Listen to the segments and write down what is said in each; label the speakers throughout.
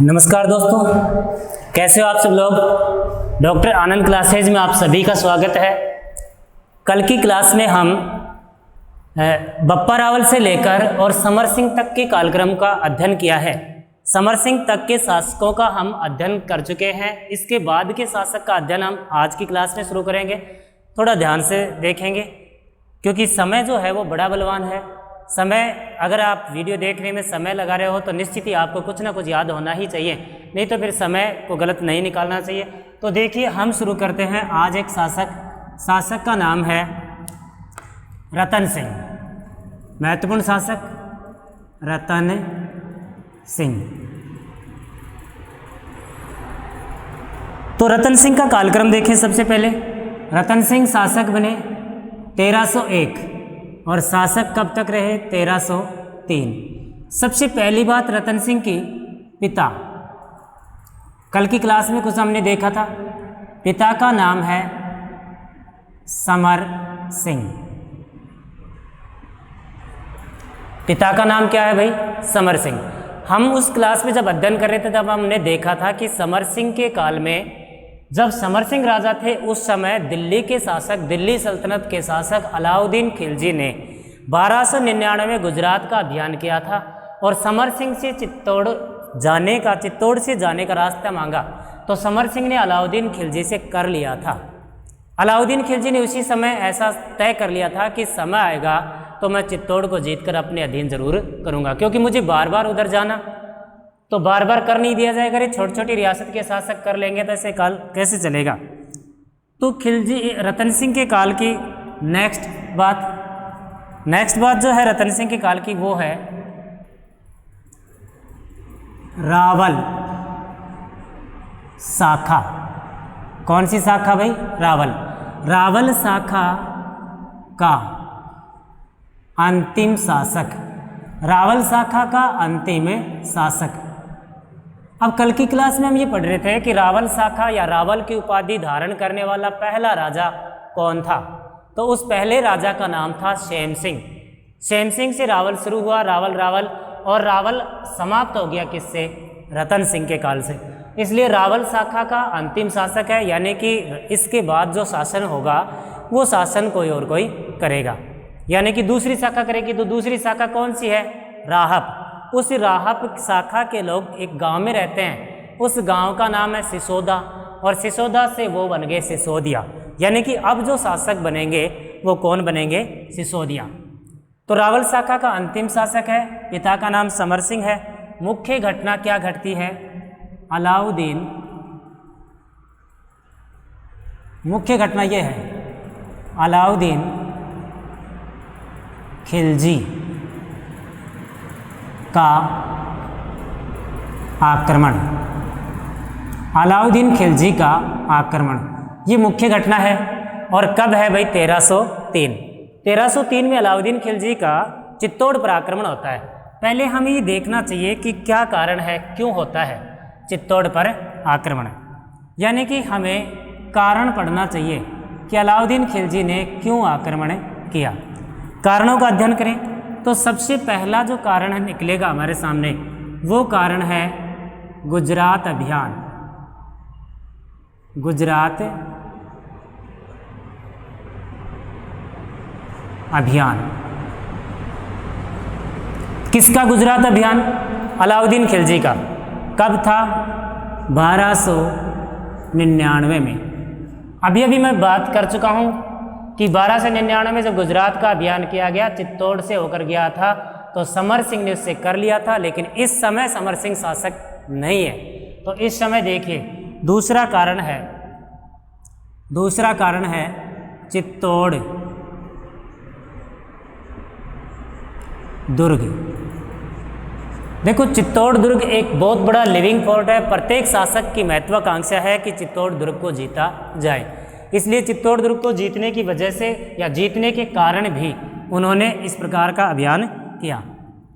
Speaker 1: नमस्कार दोस्तों, कैसे हो आप सब लोग। डॉक्टर आनंद क्लासेज में आप सभी का स्वागत है। कल की क्लास में हम बप्पा रावल से लेकर और समर सिंह तक के कालक्रम का अध्ययन किया है। समर सिंह तक के शासकों का हम अध्ययन कर चुके हैं। इसके बाद के शासक का अध्ययन हम आज की क्लास में शुरू करेंगे। थोड़ा ध्यान से देखेंगे क्योंकि समय जो है वो बड़ा बलवान है। समय, अगर आप वीडियो देखने में समय लगा रहे हो तो निश्चित ही आपको कुछ ना कुछ याद होना ही चाहिए, नहीं तो फिर समय को गलत नहीं निकालना चाहिए। तो देखिए, हम शुरू करते हैं। आज एक शासक का नाम है रतन सिंह। महत्वपूर्ण शासक रतन सिंह। तो रतन सिंह का कालक्रम देखें। सबसे पहले रतन सिंह शासक बने 1301 और शासक कब तक रहे? 1303। सबसे पहली बात, रतन सिंह की पिता, कल की क्लास में कुछ हमने देखा था। पिता का नाम है समर सिंह। पिता का नाम क्या है भाई? समर सिंह। हम उस क्लास में जब अध्ययन कर रहे थे तब हमने देखा था कि समर सिंह के काल में, जब समर सिंह राजा थे, उस समय दिल्ली के शासक, दिल्ली सल्तनत के शासक अलाउद्दीन खिलजी ने 1299 में गुजरात का अभियान किया था और समर सिंह से चित्तौड़ से जाने का रास्ता मांगा। तो समर सिंह ने अलाउद्दीन खिलजी से कर लिया था। अलाउद्दीन खिलजी ने उसी समय ऐसा तय कर लिया था कि समय आएगा तो मैं चित्तौड़ को जीतकर अपने अधीन जरूर करूँगा, क्योंकि मुझे बार बार उधर जाना तो बार बार कर नहीं दिया जाएगा। छोटी छोटी रियासत के शासक कर लेंगे तो ऐसे काल कैसे चलेगा। तो रतन सिंह के काल की नेक्स्ट बात जो है रतन सिंह के काल की, वो है रावल शाखा। कौन सी शाखा भाई? रावल शाखा का अंतिम शासक। रावल शाखा का अंतिम शासक। अब कल की क्लास में हम ये पढ़ रहे थे कि रावल शाखा या रावल की उपाधि धारण करने वाला पहला राजा कौन था। तो उस पहले राजा का नाम था शेम सिंह। शेम सिंह से रावल शुरू हुआ, रावल और रावल समाप्त हो गया किससे? रतन सिंह के काल से। इसलिए रावल शाखा का अंतिम शासक है, यानी कि इसके बाद जो शासन होगा वो शासन कोई और कोई करेगा, यानी कि दूसरी शाखा करेगी। तो दूसरी शाखा कौन सी है? राहप। उस राहप शाखा के लोग एक गांव में रहते हैं। उस गांव का नाम है सिसोदा और सिसोदा से वो बन गए सिसोदिया, यानी कि अब जो शासक बनेंगे वो कौन बनेंगे? सिसोदिया। तो रावल शाखा का अंतिम शासक है। पिता का नाम समर सिंह है। मुख्य घटना क्या घटती है? मुख्य घटना ये है, अलाउद्दीन खिलजी का आक्रमण। अलाउद्दीन खिलजी का आक्रमण, ये मुख्य घटना है। और कब है भाई? 1303 में अलाउद्दीन खिलजी का चित्तौड़ पर आक्रमण होता है। पहले हमें ये देखना चाहिए कि क्या कारण है, क्यों होता है चित्तौड़ पर आक्रमण, यानी कि हमें कारण पढ़ना चाहिए कि अलाउद्दीन खिलजी ने क्यों आक्रमण किया। कारणों का अध्ययन करें तो सबसे पहला जो कारण निकलेगा हमारे सामने, वो कारण है गुजरात अभियान। गुजरात अभियान किसका? गुजरात अभियान अलाउद्दीन खिलजी का। कब था? 1299 में। अभी मैं बात कर चुका हूँ कि 1299 में जब गुजरात का अभियान किया गया, चित्तौड़ से होकर गया था, तो समर सिंह ने उससे कर लिया था। लेकिन इस समय समर सिंह शासक नहीं है। तो इस समय देखिए, दूसरा कारण है चित्तौड़ दुर्ग। देखो, चित्तौड़ दुर्ग एक बहुत बड़ा लिविंग फोर्ट है। प्रत्येक शासक की महत्वाकांक्षा है कि चित्तौड़ दुर्ग को जीता जाए। इसलिए चित्तौड़ दुर्ग को जीतने की वजह से या जीतने के कारण भी उन्होंने इस प्रकार का अभियान किया।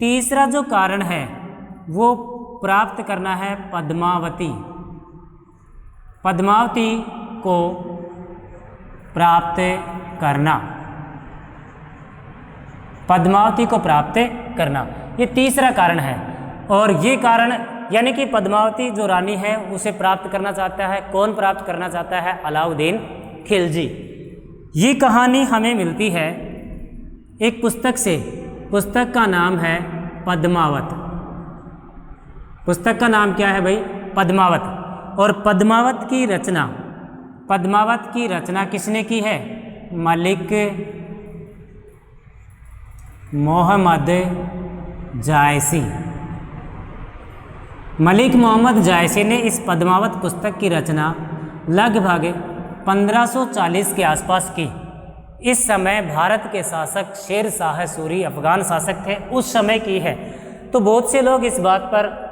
Speaker 1: तीसरा जो कारण है वो प्राप्त करना है पद्मावती। पद्मावती को प्राप्त करना। पद्मावती को प्राप्त करना, ये तीसरा कारण है। और ये कारण यानी कि पद्मावती जो रानी है उसे प्राप्त करना चाहता है। कौन प्राप्त करना चाहता है? अलाउद्दीन खिलजी। ये कहानी हमें मिलती है एक पुस्तक से। पुस्तक का नाम है पद्मावत। पुस्तक का नाम क्या है भाई? पद्मावत। और पद्मावत की रचना किसने की है? मलिक मोहम्मद जायसी। मलिक मोहम्मद जायसी ने इस पद्मावत पुस्तक की रचना लगभग 1540 के आसपास की। इस समय भारत के शासक शेर शाह सूरी अफगान शासक थे, उस समय की है। तो बहुत से लोग इस बात पर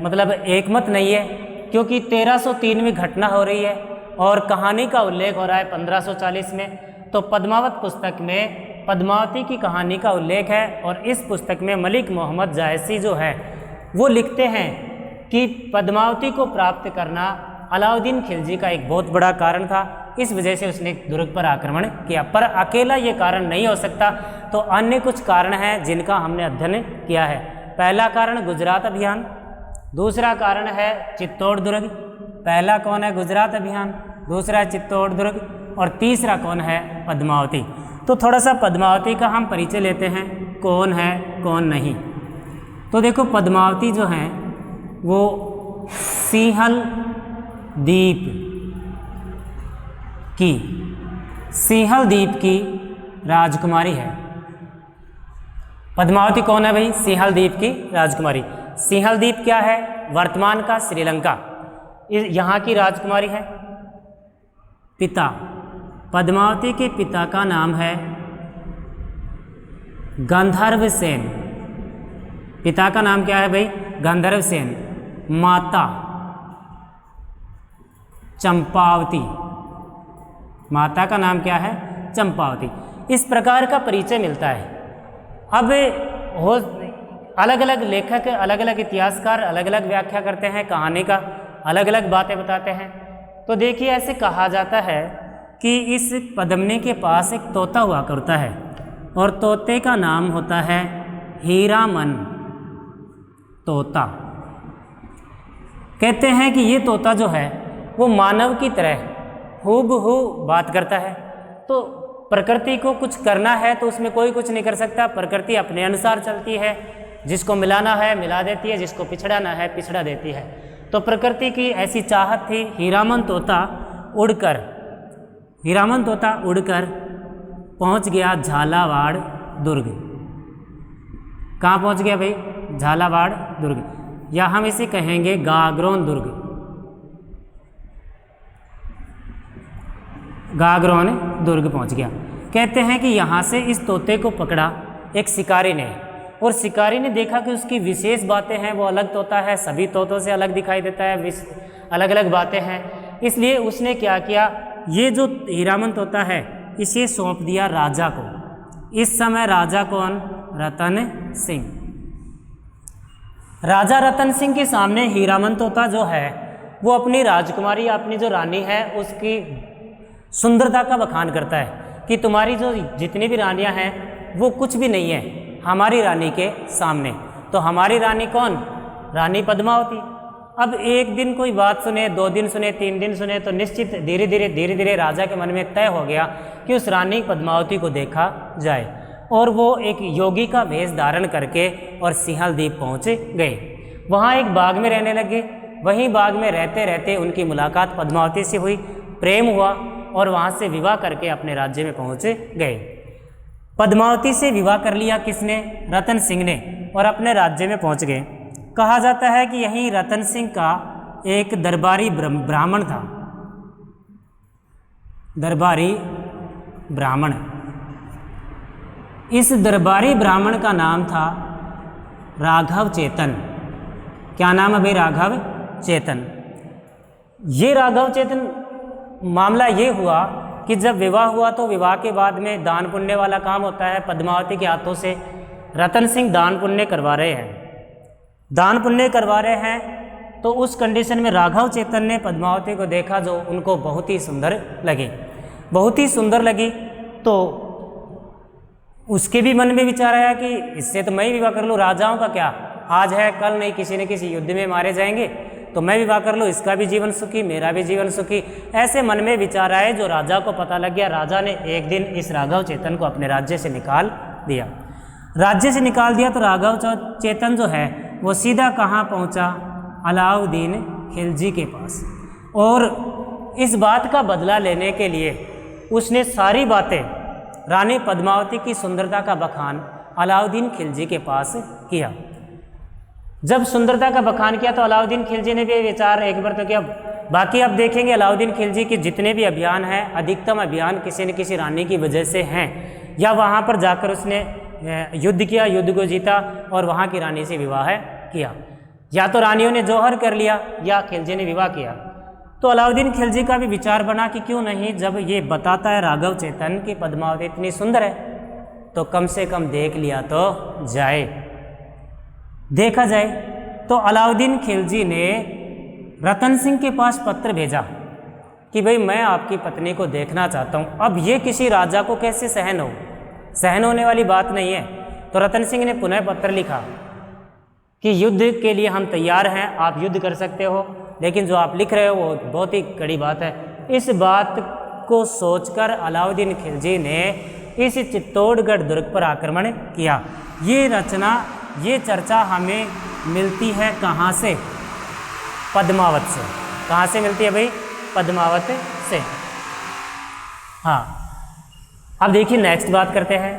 Speaker 1: मतलब एकमत नहीं है, क्योंकि 1303 में घटना हो रही है और कहानी का उल्लेख हो रहा है 1540 में। तो पद्मावत पुस्तक में पद्मावती की कहानी का उल्लेख है और इस पुस्तक में मलिक मोहम्मद जायसी जो है वो लिखते हैं कि पद्मावती को प्राप्त करना अलाउद्दीन खिलजी का एक बहुत बड़ा कारण था। इस वजह से उसने दुर्ग पर आक्रमण किया। पर अकेला ये कारण नहीं हो सकता, तो अन्य कुछ कारण हैं जिनका हमने अध्ययन किया है। पहला कारण गुजरात अभियान, दूसरा कारण है चित्तौड़ दुर्ग। पहला कौन है? गुजरात अभियान, दूसरा चित्तौड़ दुर्ग, और तीसरा कौन है? पद्मावती। तो थोड़ा सा पद्मावती का हम परिचय लेते हैं, कौन है कौन नहीं। तो देखो, पद्मावती जो है वो सिंहल द्वीप की राजकुमारी है। पद्मावती कौन है भाई? सिंहल द्वीप की राजकुमारी। सिंहल द्वीप क्या है? वर्तमान का श्रीलंका, यहाँ की राजकुमारी है। पिता, पद्मावती के पिता का नाम है गंधर्व सेन। पिता का नाम क्या है भाई? गंधर्व सेन। माता चंपावती। माता का नाम क्या है? चंपावती। इस प्रकार का परिचय मिलता है। अब हो अलग अलग लेखक, अलग अलग इतिहासकार अलग अलग व्याख्या करते हैं कहानी का, अलग अलग बातें बताते हैं। तो देखिए, ऐसे कहा जाता है कि इस पद्मिनी के पास एक तोता हुआ करता है और तोते का नाम होता है हीरामन तोता। कहते हैं कि ये तोता जो है वो मानव की तरह हूबहू बात करता है। तो प्रकृति को कुछ करना है तो उसमें कोई कुछ नहीं कर सकता, प्रकृति अपने अनुसार चलती है। जिसको मिलाना है मिला देती है, जिसको पिछड़ाना है पिछड़ा देती है। तो प्रकृति की ऐसी चाहत थी। हीरामन तोता उड़कर पहुंच गया झालावाड़ दुर्ग। कहाँ पहुंच गया भाई? झालावाड़ दुर्ग, या हम इसे कहेंगे गागरोन दुर्ग। गागरोन दुर्ग पहुंच गया। कहते हैं कि यहाँ से इस तोते को पकड़ा एक शिकारी ने, और शिकारी ने देखा कि उसकी विशेष बातें हैं, वो अलग तोता है, सभी तोतों से अलग दिखाई देता है, अलग अलग बातें हैं। इसलिए उसने क्या किया, ये जो हीरामन तोता है इसे सौंप दिया राजा को। इस समय राजा कौन? रतन सिंह। राजा रतन सिंह के सामने हीरामन तोता जो है वो अपनी राजकुमारी, अपनी जो रानी है उसकी सुंदरता का बखान करता है कि तुम्हारी जो जितनी भी रानियां हैं वो कुछ भी नहीं है हमारी रानी के सामने। तो हमारी रानी कौन? रानी पद्मावती। अब एक दिन कोई बात सुने, 2 दिन सुने, 3 दिन सुने, तो निश्चित धीरे धीरे राजा के मन में तय हो गया कि उस रानी पद्मावती को देखा जाए। और वो एक योगी का वेश धारण करके और सिंहल द्वीप पहुँच गए। वहाँ एक बाग में रहने लगे। वहीं बाग में रहते रहते उनकी मुलाकात पद्मावती से हुई, प्रेम हुआ और वहाँ से विवाह करके अपने राज्य में पहुँच गए। पद्मावती से विवाह कर लिया किसने? रतन सिंह ने, और अपने राज्य में पहुँच गए। कहा जाता है कि यहीं रतन सिंह का एक दरबारी ब्राह्मण था। दरबारी ब्राह्मण, इस दरबारी ब्राह्मण का नाम था राघव चेतन। क्या नाम है भाई? राघव चेतन। ये राघव चेतन, मामला ये हुआ कि जब विवाह हुआ तो विवाह के बाद में दान पुण्य वाला काम होता है। पद्मावती के हाथों से रतन सिंह दान पुण्य करवा रहे हैं। दान पुण्य करवा रहे हैं तो उस कंडीशन में राघव चेतन ने पद्मावती को देखा जो उनको बहुत ही सुंदर लगी। बहुत ही सुंदर लगी तो उसके भी मन में विचार आया कि इससे तो मैं ही विवाह कर लूँ, राजाओं का क्या, आज है कल नहीं किसी न किसी युद्ध में मारे जाएंगे, तो मैं विवाह कर लूँ, इसका भी जीवन सुखी, मेरा भी जीवन सुखी। ऐसे मन में विचार आए जो राजा को पता लग गया। राजा ने एक दिन इस राघव चेतन को अपने राज्य से निकाल दिया। राज्य से निकाल दिया तो राघव चेतन जो है वो सीधा कहाँ पहुँचा, अलाउद्दीन खिलजी के पास। और इस बात का बदला लेने के लिए उसने सारी बातें, रानी पद्मावती की सुंदरता का बखान अलाउद्दीन खिलजी के पास किया। जब सुंदरता का बखान किया तो अलाउद्दीन खिलजी ने भी विचार एक बार तो किया। बाकी आप देखेंगे अलाउद्दीन खिलजी के जितने भी अभियान हैं, अधिकतम अभियान किसी न किसी रानी की वजह से हैं, या वहाँ पर जाकर उसने युद्ध किया, युद्ध को जीता और वहाँ की रानी से विवाह किया। या तो रानियों ने जौहर कर लिया या खिलजी ने विवाह किया। तो अलाउद्दीन खिलजी का भी विचार बना कि क्यों नहीं, जब ये बताता है राघव चेतन की पद्मावती इतनी सुंदर है तो कम से कम देख लिया तो जाए, देखा जाए। तो अलाउद्दीन खिलजी ने रतन सिंह के पास पत्र भेजा कि भाई मैं आपकी पत्नी को देखना चाहता हूँ। अब ये किसी राजा को कैसे सहन होने वाली बात नहीं है। तो रतन सिंह ने पुनः पत्र लिखा कि युद्ध के लिए हम तैयार हैं, आप युद्ध कर सकते हो, लेकिन जो आप लिख रहे हो वो बहुत ही कड़ी बात है। इस बात को सोचकर अलाउद्दीन खिलजी ने इस चित्तौड़गढ़ दुर्ग पर आक्रमण किया। ये रचना, ये चर्चा हमें मिलती है कहाँ से, पद्मावत से। कहाँ से मिलती है भाई, पद्मावत से। हाँ, अब देखिए नेक्स्ट बात करते हैं,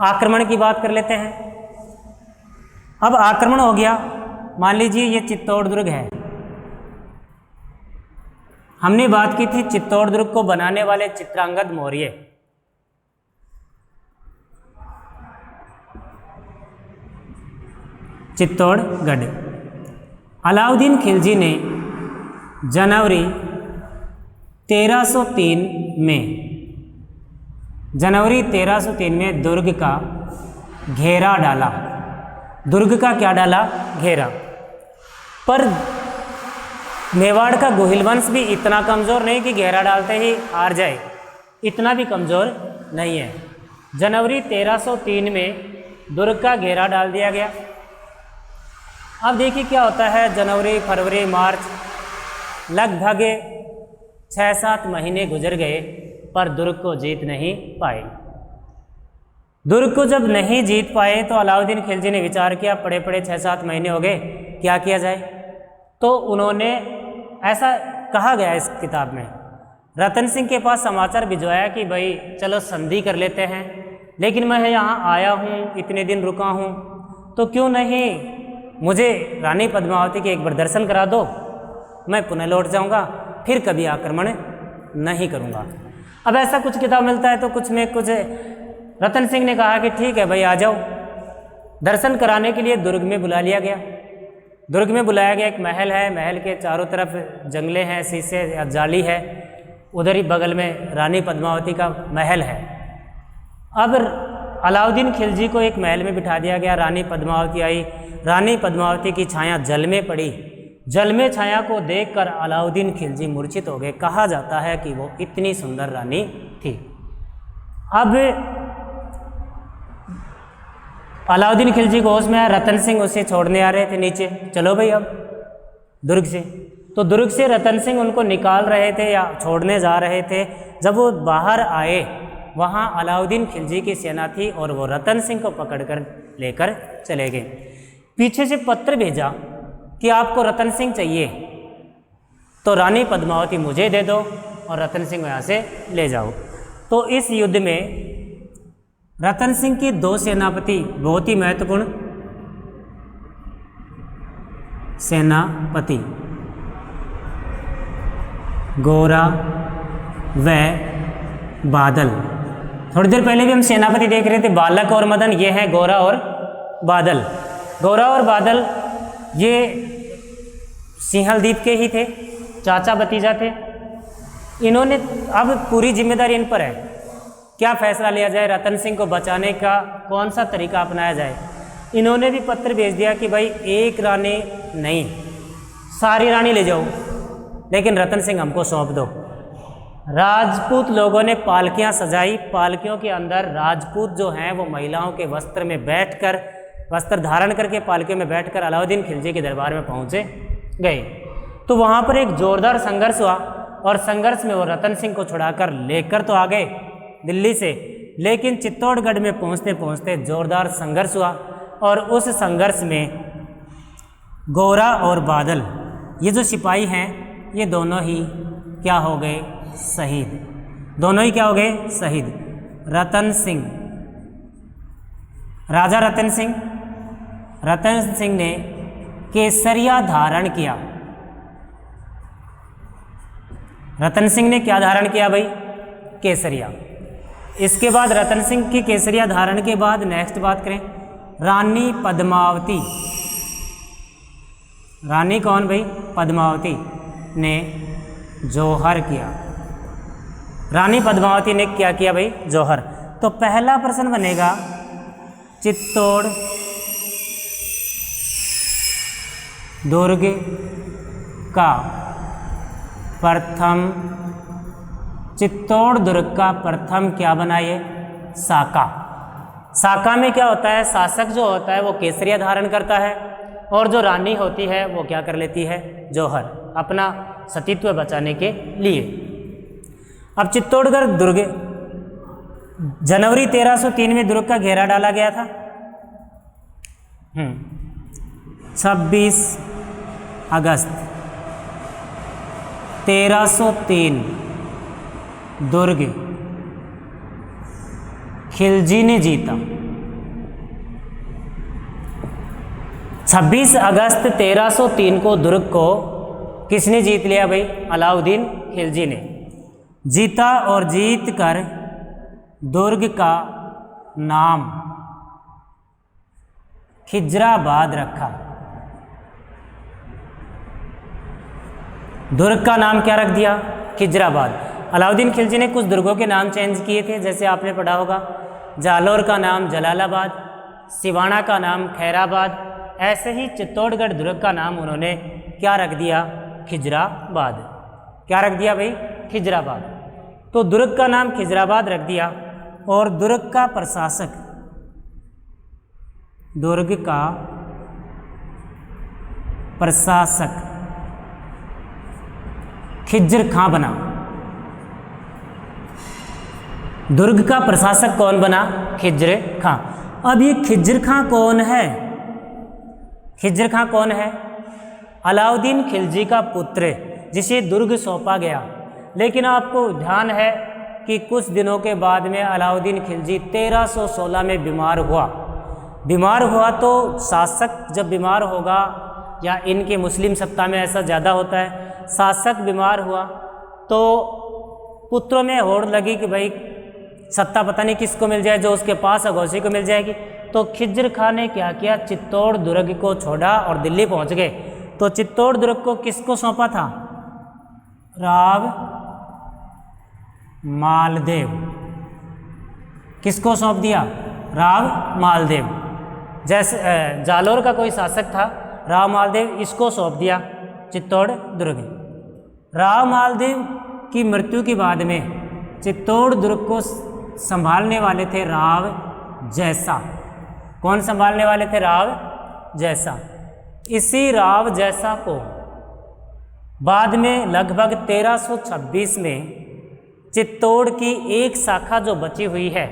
Speaker 1: आक्रमण की बात कर लेते हैं। अब आक्रमण हो गया, मान लीजिए ये चित्तौड़ दुर्ग है। हमने बात की थी चित्तौड़ दुर्ग को बनाने वाले चित्रांगद मौर्य। चित्तौड़गढ़ अलाउद्दीन खिलजी ने जनवरी 1303 में दुर्ग का घेरा डाला। दुर्ग का क्या डाला, घेरा। पर मेवाड़ का गोहिल वंश भी इतना कमज़ोर नहीं कि घेरा डालते ही हार जाए, इतना भी कमज़ोर नहीं है। जनवरी 1303 में दुर्ग का घेरा डाल दिया गया। अब देखिए क्या होता है, जनवरी, फरवरी, मार्च, लगभग 6-7 महीने गुजर गए पर दुर्ग को जीत नहीं पाए। दुर्ग को जब नहीं जीत पाए तो अलाउद्दीन खिलजी ने विचार किया, पड़े पड़े 6-7 महीने हो गए, क्या किया जाए। तो उन्होंने, ऐसा कहा गया इस किताब में, रतन सिंह के पास समाचार भिजवाया कि भाई चलो संधि कर लेते हैं, लेकिन मैं यहाँ आया हूँ, इतने दिन रुका हूँ, तो क्यों नहीं मुझे रानी पद्मावती के एक बार दर्शन करा दो, मैं पुनः लौट जाऊँगा, फिर कभी आक्रमण नहीं करूँगा। अब ऐसा कुछ किताब मिलता है तो कुछ में कुछ रतन सिंह ने कहा कि ठीक है भाई आ जाओ। दर्शन कराने के लिए दुर्ग में बुला लिया गया। दुर्ग में बुलाया गया, एक महल है, महल के चारों तरफ जंगले हैं, शीशे या जाली है, उधर ही बगल में रानी पद्मावती का महल है। अब अलाउद्दीन खिलजी को एक महल में बिठा दिया गया। रानी पद्मावती आई, रानी पद्मावती की छाया जल में पड़ी। जल में छाया को देखकर अलाउद्दीन खिलजी मूर्छित हो गए। कहा जाता है कि वो इतनी सुंदर रानी थी। अब अलाउद्दीन खिलजी को होश में आया, रतन सिंह उसे छोड़ने आ रहे थे नीचे, चलो भाई अब दुर्ग से। तो दुर्ग से रतन सिंह उनको निकाल रहे थे या छोड़ने जा रहे थे। जब वो बाहर आए, वहाँ अलाउद्दीन खिलजी की सेना थी और वो रतन सिंह को पकड़कर लेकर चले गए। पीछे से पत्र भेजा कि आपको रतन सिंह चाहिए तो रानी पद्मावती मुझे दे दो और रतन सिंह को यहाँ से ले जाओ। तो इस युद्ध में रतन सिंह के 2 सेनापति, बहुत ही महत्वपूर्ण सेनापति, गोरा व बादल। थोड़ी देर पहले भी हम सेनापति देख रहे थे, बालक और मदन, ये हैं गोरा और बादल। गोरा और बादल ये सिंहल द्वीप के ही थे, चाचा भतीजा थे। इन्होंने, अब पूरी जिम्मेदारी इन पर है, क्या फैसला लिया जाए, रतन सिंह को बचाने का कौन सा तरीका अपनाया जाए। इन्होंने भी पत्र भेज दिया कि भाई एक रानी नहीं, सारी रानी ले जाओ, लेकिन रतन सिंह हमको सौंप दो। राजपूत लोगों ने पालकियां सजाई। पालकियों के अंदर राजपूत जो हैं वो महिलाओं के वस्त्र में बैठकर वस्त्र धारण करके पालकी में बैठकर अलाउद्दीन खिलजी के दरबार में पहुंचे गए। तो वहाँ पर एक जोरदार संघर्ष हुआ और संघर्ष में वो रतन सिंह को छुड़ाकर लेकर तो आ गए दिल्ली से, लेकिन चित्तौड़गढ़ में पहुँचते पहुँचते जोरदार संघर्ष हुआ और उस संघर्ष में गोरा और बादल ये जो सिपाही हैं ये दोनों ही क्या हो गए, शहीद। दोनों ही क्या हो गए, शहीद। रतन सिंह, राजा रतन सिंह ने केसरिया धारण किया। रतन सिंह ने क्या धारण किया भाई, केसरिया। इसके बाद रतन सिंह की केसरिया धारण के बाद नेक्स्ट बात करें, रानी पद्मावती। रानी कौन भाई, पद्मावती ने जौहर किया। रानी पद्मावती ने क्या किया भाई, जौहर। तो पहला प्रश्न बनेगा चित्तौड़ दुर्ग का प्रथम, चित्तौड़ दुर्ग का प्रथम क्या बनाइए, साका। साका में क्या होता है, शासक जो होता है वो केसरिया धारण करता है और जो रानी होती है वो क्या कर लेती है, जौहर, अपना सतीत्व बचाने के लिए। अब चित्तौड़गढ़ दुर्ग जनवरी 1303 में दुर्ग का घेरा डाला गया था। 26 अगस्त 1303 दुर्ग खिलजी ने जीता। 26 अगस्त 1303 को दुर्ग को किसने जीत लिया भाई, अलाउद्दीन खिलजी ने जीता और जीत कर दुर्ग का नाम खिजराबाद रखा। दुर्ग का नाम क्या रख दिया, खिजराबाद। अलाउद्दीन खिलजी ने कुछ दुर्गों के नाम चेंज किए थे, जैसे आपने पढ़ा होगा, जालौर का नाम जलालाबाद, सिवाना का नाम खैराबाद। ऐसे ही चित्तौड़गढ़ दुर्ग का नाम उन्होंने क्या रख दिया, खिजराबाद। क्या रख दिया भाई, खिजराबाद। तो दुर्ग का नाम खिजराबाद रख दिया और दुर्ग का प्रशासक, दुर्ग का प्रशासक खिज्र खां बना। दुर्ग का प्रशासक कौन बना, खिज्र खां। अब ये खिज्र खां कौन है, खिज्र खां कौन है, अलाउद्दीन खिलजी का पुत्र जिसे दुर्ग सौंपा गया। लेकिन आपको ध्यान है कि कुछ दिनों के बाद में अलाउद्दीन खिलजी 1316 में बीमार हुआ। तो शासक जब बीमार होगा, या इनके मुस्लिम सत्ता में ऐसा ज़्यादा होता है, शासक बीमार हुआ तो पुत्रों में होड़ लगी कि भाई सत्ता पता नहीं किसको मिल जाए, जो उसके पास अघोषी को मिल जाएगी। तो खिज्र खां ने क्या किया, चित्तौड़ दुर्ग को छोड़ा और दिल्ली पहुंच गए। तो चित्तौड़ दुर्ग को किसको सौंपा था, राव मालदेव। किसको सौंप दिया, राव मालदेव। जैसे जालौर का कोई शासक था राव मालदेव, इसको सौंप दिया चित्तौड़ दुर्ग। राव मालदेव की मृत्यु के बाद में चित्तौड़ दुर्ग को संभालने वाले थे राव जैसा। कौन संभालने वाले थे, राव जैसा। इसी राव जैसा को बाद में लगभग 1326 में चित्तौड़ की एक शाखा जो बची हुई है,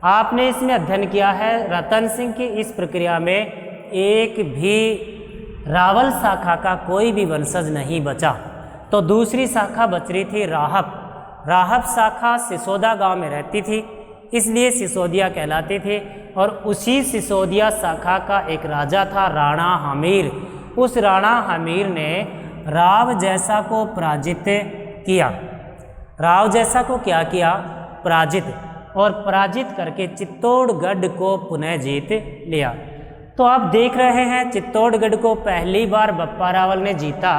Speaker 1: आपने इसमें अध्ययन किया है, रतन सिंह की इस प्रक्रिया में एक भी रावल शाखा का कोई भी वंशज नहीं बचा। तो दूसरी शाखा बच रही थी राहब शाखा सिसोदा गांव में रहती थी, इसलिए सिसोदिया कहलाते थे। और उसी सिसोदिया शाखा का एक राजा था राणा हमीर। उस राणा हमीर ने राव जैसा को पराजित किया। राव जैसा को क्या किया, पराजित, और पराजित करके चित्तौड़गढ़ को पुनः जीत लिया। तो आप देख रहे हैं चित्तौड़गढ़ को पहली बार बप्पा रावल ने जीता,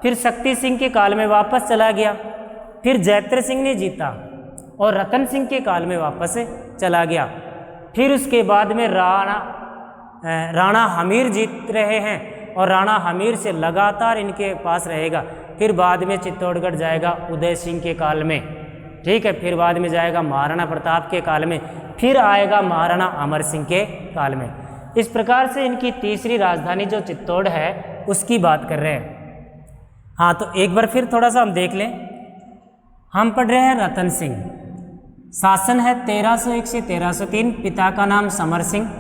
Speaker 1: फिर शक्ति सिंह के काल में वापस चला गया, फिर जैत्र सिंह ने जीता और रतन सिंह के काल में वापस चला गया। फिर उसके बाद में राणा हमीर जीत रहे हैं और राणा हमीर से लगातार इनके पास रहेगा। फिर बाद में चित्तौड़गढ़ जाएगा उदय सिंह के काल में, ठीक है। फिर बाद में जाएगा महाराणा प्रताप के काल में, फिर आएगा महाराणा अमर सिंह के काल में। इस प्रकार से इनकी तीसरी राजधानी जो चित्तौड़ है उसकी बात कर रहे हैं। हाँ, तो एक बार फिर थोड़ा सा हम देख लें। हम पढ़ रहे हैं रतन सिंह, शासन है 1301 से 1303, पिता का नाम समर सिंह।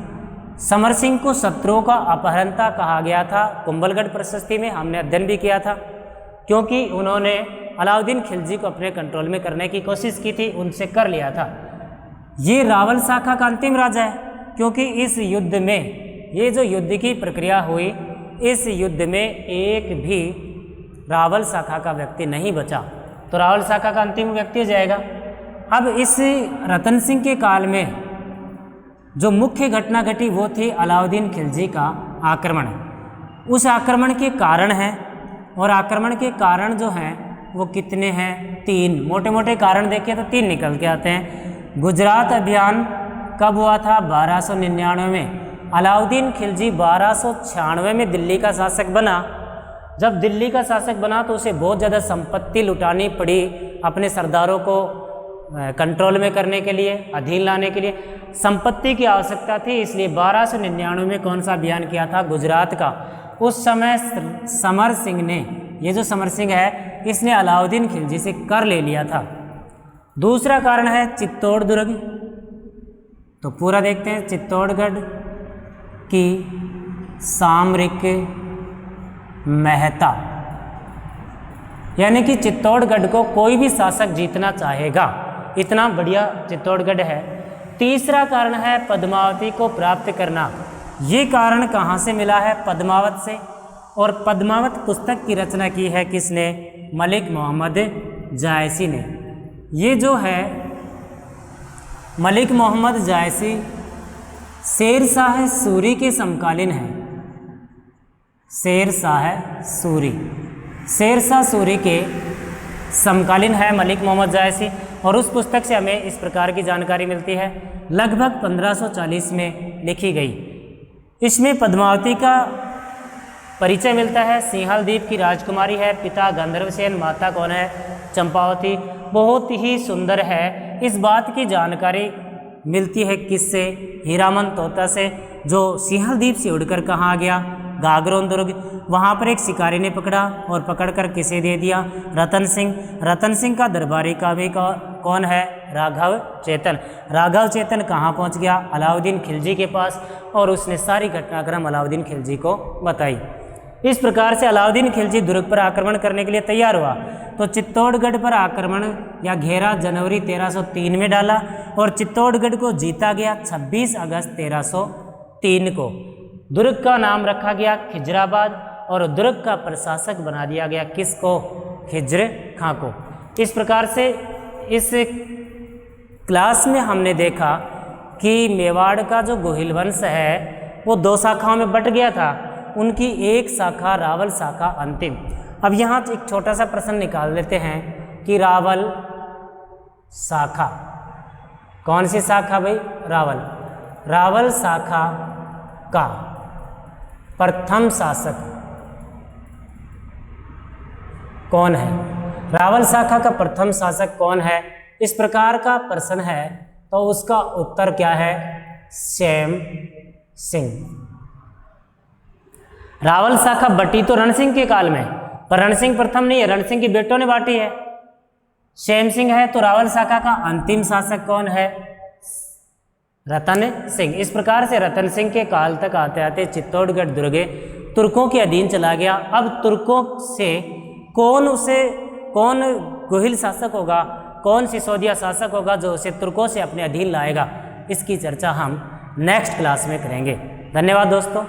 Speaker 1: समर सिंह को शत्रुओं का अपहरणता कहा गया था। कुंभलगढ़ प्रशस्ति में हमने अध्ययन भी किया था, क्योंकि उन्होंने अलाउद्दीन खिलजी को अपने कंट्रोल में करने की कोशिश की थी, उनसे कर लिया था। ये रावल शाखा का अंतिम राजा है, क्योंकि इस युद्ध में, ये जो युद्ध की प्रक्रिया हुई, इस युद्ध में एक भी रावल शाखा का व्यक्ति नहीं बचा, तो रावल शाखा का अंतिम व्यक्ति हो जाएगा। अब इस रतन सिंह के काल में जो मुख्य घटना घटी वो थी अलाउद्दीन खिलजी का आक्रमण। उस आक्रमण के कारण हैं, और आक्रमण के कारण जो हैं वो कितने हैं? 3 मोटे मोटे कारण देखें तो 3 निकल के आते हैं। गुजरात अभियान कब हुआ था? 1299 में। अलाउद्दीन खिलजी 1296 में दिल्ली का शासक बना। जब दिल्ली का शासक बना तो उसे बहुत ज़्यादा संपत्ति लुटानी पड़ी अपने सरदारों को कंट्रोल में करने के लिए, अधीन लाने के लिए संपत्ति की आवश्यकता थी। इसलिए 1299 में कौन सा अभियान किया था? गुजरात का। उस समय समर सिंह ने, ये जो समर सिंह है, इसने अलाउद्दीन खिलजी से कर ले लिया था। दूसरा कारण है चित्तौड़ दुर्ग। तो पूरा देखते हैं। चित्तौड़गढ़ की सामरिक महत्ता, यानी कि चित्तौड़गढ़ को कोई भी शासक जीतना चाहेगा, इतना बढ़िया चित्तौड़गढ़ है। तीसरा कारण है पद्मावती को प्राप्त करना। ये कारण कहाँ से मिला है? पद्मावत से। और पद्मावत पुस्तक की रचना की है किसने? मलिक मोहम्मद जायसी ने। ये जो है मलिक मोहम्मद जायसी शेर शाह सूरी के समकालीन है। शेर शाह सूरी, शेर शाह सूरी के समकालीन है मलिक मोहम्मद जायसी। और उस पुस्तक से हमें इस प्रकार की जानकारी मिलती है, लगभग 1540 में लिखी गई। इसमें पद्मावती का परिचय मिलता है। सिंहल द्वीप की राजकुमारी है, पिता गंधर्वसेन, माता कौन है? चंपावती। बहुत ही सुंदर है। इस बात की जानकारी मिलती है किससे? हीरामन तोता से, जो सिंहल द्वीप से उड़कर कहाँ गया? गागरोन दुर्ग। वहाँ पर एक शिकारी ने पकड़ा और पकड़कर किसे दे दिया? रतन सिंह। रतन सिंह का दरबारी का भी कौन है? राघव चेतन। राघव चेतन कहाँ पहुँच गया? अलाउद्दीन खिलजी के पास, और उसने सारी घटनाक्रम अलाउद्दीन खिलजी को बताई। इस प्रकार से अलाउद्दीन खिलजी दुर्ग पर आक्रमण करने के लिए तैयार हुआ। तो चित्तौड़गढ़ पर आक्रमण या घेरा जनवरी 1303 में डाला, और चित्तौड़गढ़ को जीता गया 26 अगस्त 1303 को। दुर्ग का नाम रखा गया खिजराबाद, और दुर्ग का प्रशासक बना दिया गया किसको? खिज्र खां को। इस प्रकार से इस क्लास में हमने देखा कि मेवाड़ का जो गोहिल वंश है वो 2 शाखाओं में बट गया था। उनकी एक शाखा रावल शाखा अंतिम। अब यहाँ एक छोटा सा प्रश्न निकाल लेते हैं कि रावल शाखा कौन सी शाखा भाई? रावल। रावल शाखा का प्रथम शासक कौन है? रावल शाखा का प्रथम शासक कौन है? इस प्रकार का प्रश्न है, तो उसका उत्तर क्या है? श्याम सिंह। रावल शाखा बटी तो रण सिंह के काल में, पर रण सिंह प्रथम नहीं है, रण सिंह के बेटों ने बांटी है। श्याम सिंह है। तो रावल शाखा का अंतिम शासक कौन है? रतन सिंह। इस प्रकार से रतन सिंह के काल तक आते आते चित्तौड़गढ़ दुर्ग तुर्कों के अधीन चला गया। अब तुर्कों से कौन गोहिल शासक होगा, कौन सिसोदिया शासक होगा जो उसे तुर्कों से अपने अधीन लाएगा, इसकी चर्चा हम नेक्स्ट क्लास में करेंगे। धन्यवाद दोस्तों।